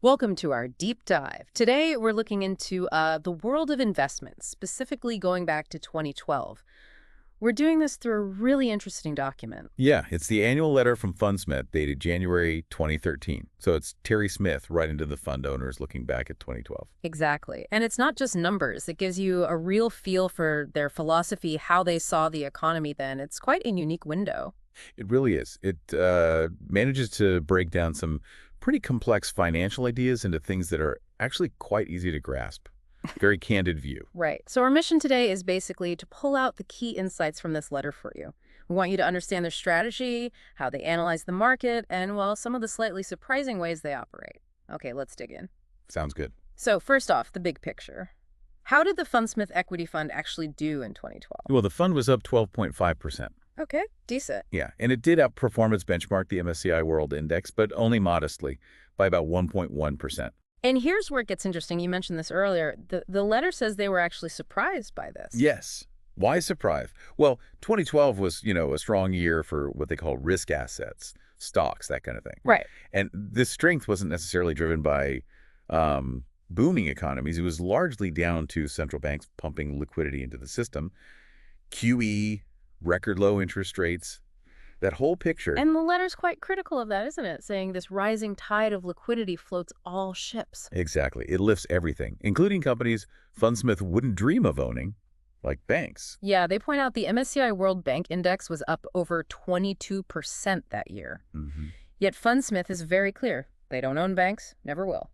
Welcome to our deep dive. Today, we're looking into the world of investments, specifically going back to 2012. We're doing this through a really interesting document. Yeah, it's the annual letter from Fundsmith dated January 2013. So it's Terry Smith writing to the fund owners looking back at 2012. Exactly. And it's not just numbers. It gives you a real feel for their philosophy, how they saw the economy then. It's quite a unique window. It really is. It manages to break down some pretty complex financial ideas into things that are actually quite easy to grasp. Very candid view. Right. So our mission today is basically to pull out the key insights from this letter for you. We want you to understand their strategy, how they analyze the market, and, well, some of the slightly surprising ways they operate. Okay, let's dig in. Sounds good. So first off, the big picture. How did the Fundsmith Equity Fund actually do in 2012? Well, the fund was up 12.5%. Okay, decent. Yeah, and it did outperform its benchmark, the MSCI World Index, but only modestly, by about 1.1%. And here's where it gets interesting. You mentioned this earlier. The letter says they were actually surprised by this. Yes. Why surprise? Well, 2012 was, a strong year for what they call risk assets, stocks, that kind of thing. Right. And this strength wasn't necessarily driven by booming economies. It was largely down to central banks pumping liquidity into the system, QE, record low interest rates, that whole picture. And the letter's quite critical of that, isn't it? Saying this rising tide of liquidity floats all ships. Exactly. It lifts everything, including companies Fundsmith wouldn't dream of owning, like banks. Yeah, they point out the MSCI World Bank Index was up over 22% that year. Yet Fundsmith is very clear. They don't own banks, never will.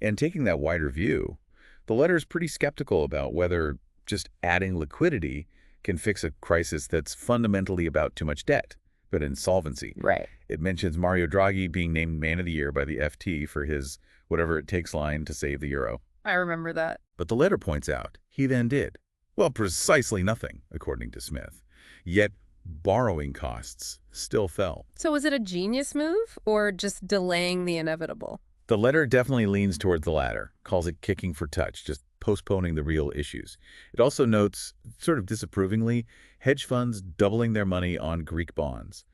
And taking that wider view, the letter is pretty skeptical about whether just adding liquidity can fix a crisis that's fundamentally about too much debt, but insolvency. Right. It mentions Mario Draghi being named Man of the Year by the FT for his whatever-it-takes line to save the euro. I remember that. But the letter points out he then did, well, precisely nothing, according to Smith. Yet borrowing costs still fell. So was it a genius move or just delaying the inevitable? The letter definitely leans toward the latter, calls it kicking for touch, just postponing the real issues. It also notes, sort of disapprovingly, hedge funds doubling their money on Greek bonds,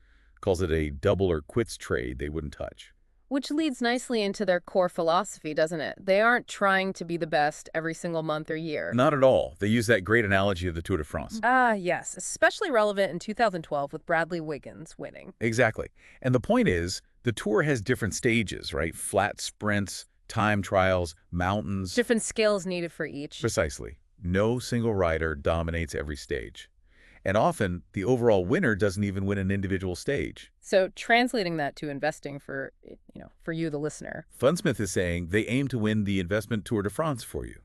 calls it a double or quits trade they wouldn't touch. Which leads nicely into their core philosophy, doesn't it? They aren't trying to be the best every single month or year. Not at all. They use that great analogy of the Tour de France. Yes, especially relevant in 2012 with Bradley Wiggins winning. Exactly. And the point is, the Tour has different stages, right? Flat sprints, time trials, mountains. Different skills needed for each. Precisely. No single rider dominates every stage. And often, the overall winner doesn't even win an individual stage. So translating that to investing for you, the listener. Fundsmith is saying they aim to win the investment Tour de France for you.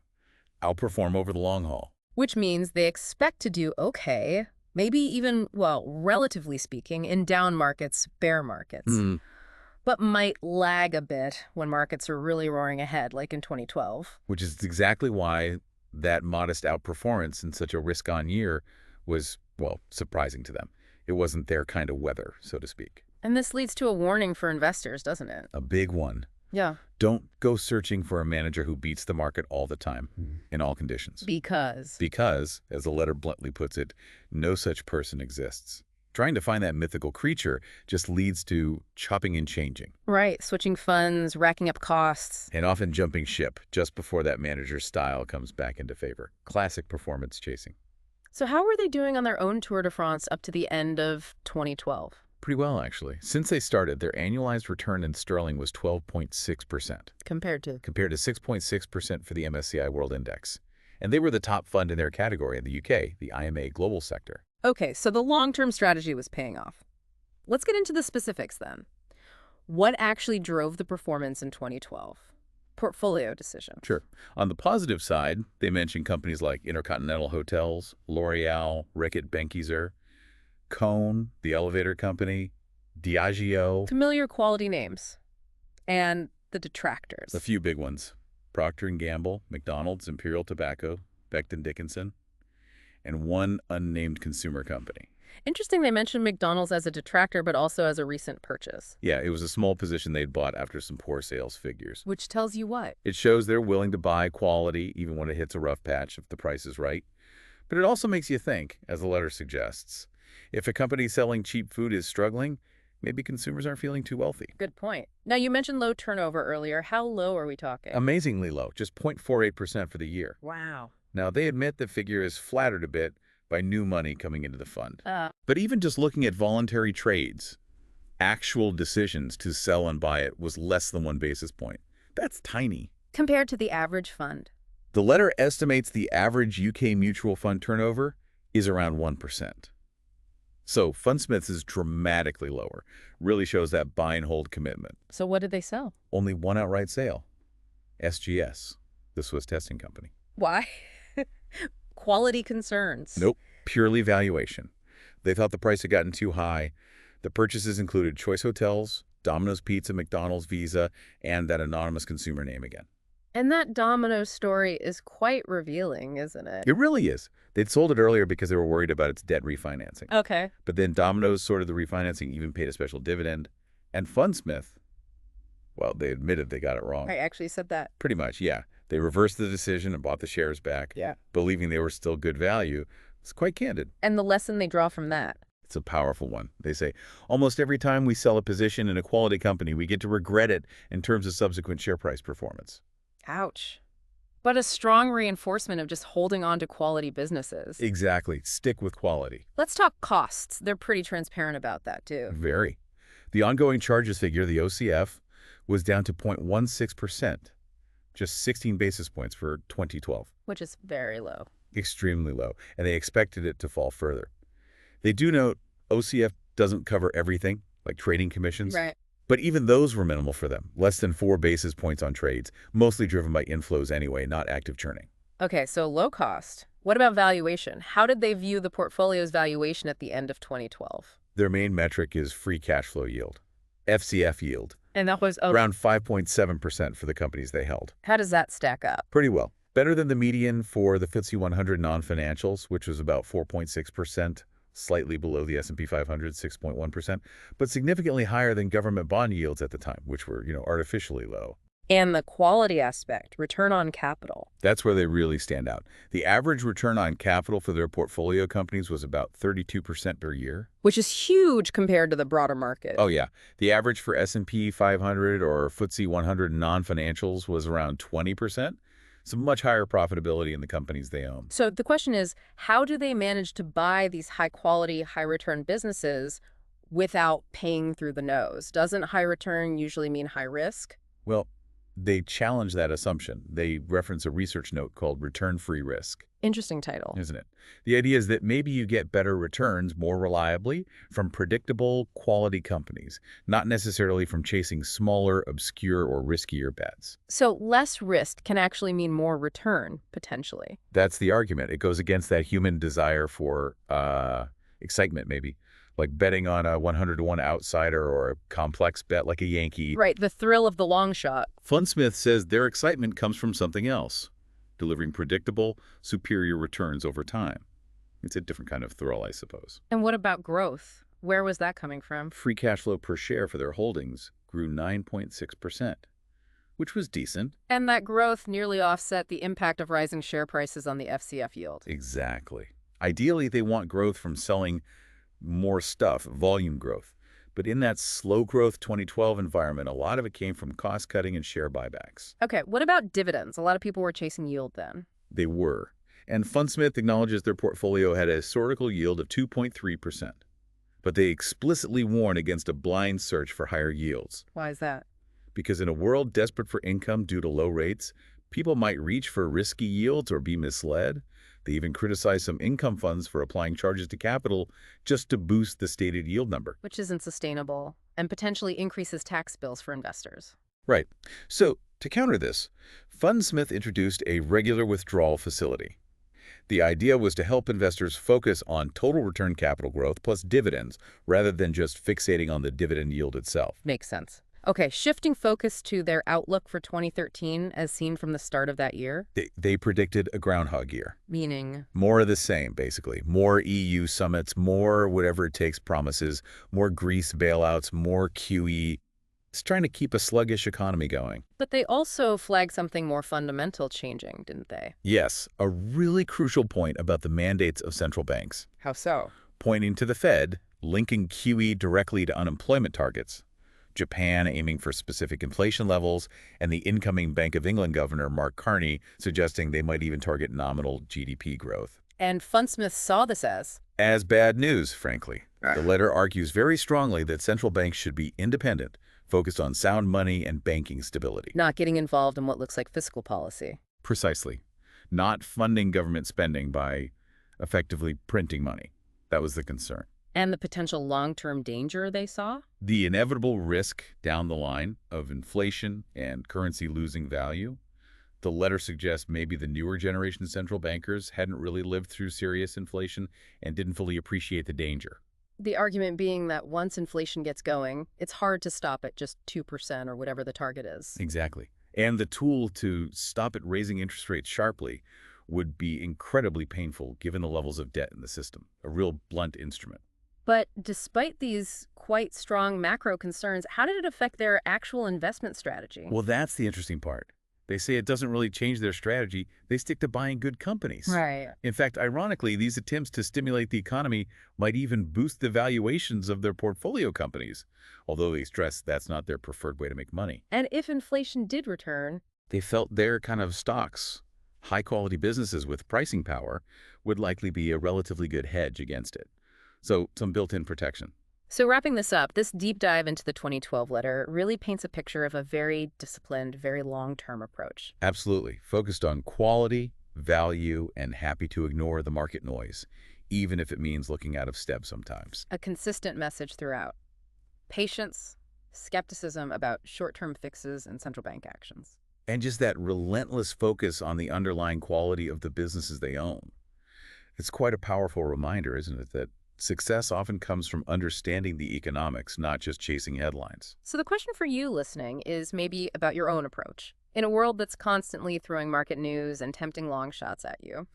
Outperform over the long haul. Which means they expect to do okay, maybe even, well, relatively speaking, in down markets, bear markets. But might lag a bit when markets are really roaring ahead, like in 2012. Which is exactly why that modest outperformance in such a risk-on year was, well, surprising to them. It wasn't their kind of weather, so to speak. And this leads to a warning for investors, doesn't it? A big one. Yeah. Don't go searching for a manager who beats the market all the time, in all conditions. Because, as the letter bluntly puts it, no such person exists. Trying to find that mythical creature just leads to chopping and changing. Right, switching funds, racking up costs. And often jumping ship just before that manager's style comes back into favor. Classic performance chasing. So how were they doing on their own Tour de France up to the end of 2012? Pretty well, actually. Since they started, their annualized return in sterling was 12.6%. Compared to 6.6% for the MSCI World Index. And they were the top fund in their category in the UK, the IMA Global Sector. Okay, so the long-term strategy was paying off. Let's get into the specifics then. What actually drove the performance in 2012? Portfolio decision. Sure. On the positive side, they mention companies like Intercontinental Hotels, L'Oreal, Reckitt Benckiser, Cone, the elevator company, Diageo. Familiar quality names. And the detractors. A few big ones. Procter & Gamble, McDonald's, Imperial Tobacco, Becton Dickinson, and one unnamed consumer company. Interesting they mentioned McDonald's as a detractor, but also as a recent purchase. Yeah, it was a small position they'd bought after some poor sales figures. Which tells you what? It shows they're willing to buy quality even when it hits a rough patch if the price is right. But it also makes you think, as the letter suggests, if a company selling cheap food is struggling, Maybe consumers aren't feeling too wealthy. Good point. Now, you mentioned low turnover earlier. How low are we talking? Amazingly low, just 0.48% for the year. Wow. Now, they admit the figure is flattered a bit by new money coming into the fund. Uh, But even just looking at voluntary trades, actual decisions to sell and buy it was less than 1 basis point. That's tiny. Compared to the average fund. The letter estimates the average UK mutual fund turnover is around 1%. So Fundsmith is dramatically lower. Really shows that buy and hold commitment. So what did they sell? Only one outright sale. SGS, the Swiss testing company. Why? Quality concerns. Nope, purely valuation. They thought the price had gotten too high. The purchases included Choice Hotels, Domino's Pizza, McDonald's, Visa, and that anonymous consumer name again. And that Domino's story is quite revealing, isn't it? It really is. They'd sold it earlier because they were worried about its debt refinancing. Okay. But then Domino's sorted the refinancing, even paid a special dividend. And Fundsmith, well, they admitted they got it wrong. I actually said that. Pretty much, yeah. They reversed the decision and bought the shares back, Yeah. believing they were still good value. It's quite candid. And the lesson they draw from that. It's a powerful one. They say, almost every time we sell a position in a quality company, we get to regret it in terms of subsequent share price performance. Ouch. But a strong reinforcement of just holding on to quality businesses. Exactly. Stick with quality. Let's talk costs. They're pretty transparent about that, too. Very. The ongoing charges figure, the OCF, was down to 0.16%, just 16 basis points for 2012. Which is very low. Extremely low, and they expected it to fall further. They do note OCF doesn't cover everything, like trading commissions. Right. But even those were minimal for them, less than 4 basis points on trades, mostly driven by inflows anyway, not active churning. Okay, so low cost. What about valuation? How did they view the portfolio's valuation at the end of 2012? Their main metric is free cash flow yield, FCF yield, And that was around 5.7% for the companies they held. How does that stack up? Pretty well. Better than the median for the FTSE 100 non-financials, which was about 4.6%, slightly below the S&P 500, 6.1%, but significantly higher than government bond yields at the time, which were, artificially low. And the quality aspect, return on capital. That's where they really stand out. The average return on capital for their portfolio companies was about 32% per year. Which is huge compared to the broader market. Oh, yeah. The average for S&P 500 or FTSE 100 non-financials was around 20%. Some much higher profitability in the companies they own. So the question is, how do they manage to buy these high-quality, high-return businesses without paying through the nose? Doesn't high return usually mean high risk? Well, they challenge that assumption. They reference a research note called return-free risk. Interesting title. Isn't it? The idea is that maybe you get better returns more reliably from predictable, quality companies, not necessarily from chasing smaller, obscure, or riskier bets. So less risk can actually mean more return, potentially. That's the argument. It goes against that human desire for excitement, maybe, like betting on a 100-to-1 outsider or a complex bet like a Yankee. Right, the thrill of the long shot. Fundsmith says their excitement comes from something else, delivering predictable, superior returns over time. It's a different kind of thrill, I suppose. And what about growth? Where was that coming from? Free cash flow per share for their holdings grew 9.6%, which was decent. And that growth nearly offset the impact of rising share prices on the FCF yield. Exactly. Ideally, they want growth from selling more stuff, volume growth. But in that slow growth 2012 environment, a lot of it came from cost cutting and share buybacks. Okay, what about dividends? A lot of people were chasing yield then. They were. And Fundsmith acknowledges their portfolio had a historical yield of 2.3%. But they explicitly warn against a blind search for higher yields. Why is that? Because in a world desperate for income due to low rates, people might reach for risky yields or be misled. They even criticize some income funds for applying charges to capital just to boost the stated yield number. Which isn't sustainable and potentially increases tax bills for investors. Right. So, to counter this, Fundsmith introduced a regular withdrawal facility. The idea was to help investors focus on total return capital growth plus dividends rather than just fixating on the dividend yield itself. Makes sense. Okay, shifting focus to their outlook for 2013 as seen from the start of that year. They predicted a groundhog year. Meaning? More of the same, basically. More EU summits, more whatever it takes promises, more Greece bailouts, more QE. It's trying to keep a sluggish economy going. But they also flagged something more fundamental changing, didn't they? Yes, a really crucial point about the mandates of central banks. How so? Pointing to the Fed, linking QE directly to unemployment targets. Japan aiming for specific inflation levels, and the incoming Bank of England Governor Mark Carney suggesting they might even target nominal GDP growth. And Fundsmith saw this As bad news, frankly. The letter argues very strongly that central banks should be independent, focused on sound money and banking stability. not getting involved in what looks like fiscal policy. Precisely. Not funding government spending by effectively printing money. That was the concern. And the potential long-term danger they saw? The inevitable risk down the line of inflation and currency losing value. The letter suggests maybe the newer generation central bankers hadn't really lived through serious inflation and didn't fully appreciate the danger. The argument being that once inflation gets going, it's hard to stop at just 2% or whatever the target is. Exactly. And the tool to stop it raising interest rates sharply would be incredibly painful given the levels of debt in the system, a real blunt instrument. But despite these quite strong macro concerns, how did it affect their actual investment strategy? Well, that's the interesting part. They say it doesn't really change their strategy. They stick to buying good companies. Right. In fact, ironically, these attempts to stimulate the economy might even boost the valuations of their portfolio companies, although they stress that's not their preferred way to make money. And if inflation did return, They felt their kind of stocks, high-quality businesses with pricing power, would likely be a relatively good hedge against it. So some built-in protection. So wrapping this up, this deep dive into the 2012 letter really paints a picture of a very disciplined, very long-term approach. Absolutely. Focused on quality, value, and happy to ignore the market noise, even if it means looking out of step sometimes. A consistent message throughout. Patience, skepticism about short-term fixes and central bank actions. And just that relentless focus on the underlying quality of the businesses they own. It's quite a powerful reminder, isn't it, that success often comes from understanding the economics, not just chasing headlines. So the question for you listening is maybe about your own approach. In a world that's constantly throwing market news and tempting long shots at you,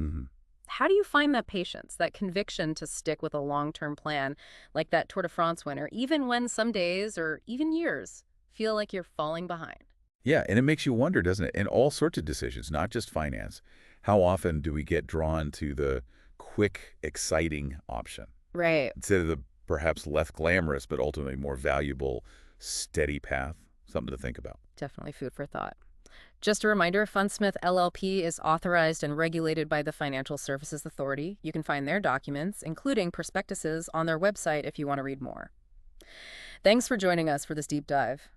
how do you find that patience, that conviction to stick with a long-term plan like that Tour de France winner, even when some days or even years feel like you're falling behind? Yeah, and it makes you wonder, doesn't it? In all sorts of decisions, not just finance. How often do we get drawn to the quick, exciting option Right. instead of the perhaps less glamorous but ultimately more valuable, steady path? Something to think about. Definitely food for thought. Just a reminder, Fundsmith LLP is authorized and regulated by the Financial Services Authority. You can find their documents, including prospectuses, on their website if you want to read more. Thanks for joining us for this deep dive.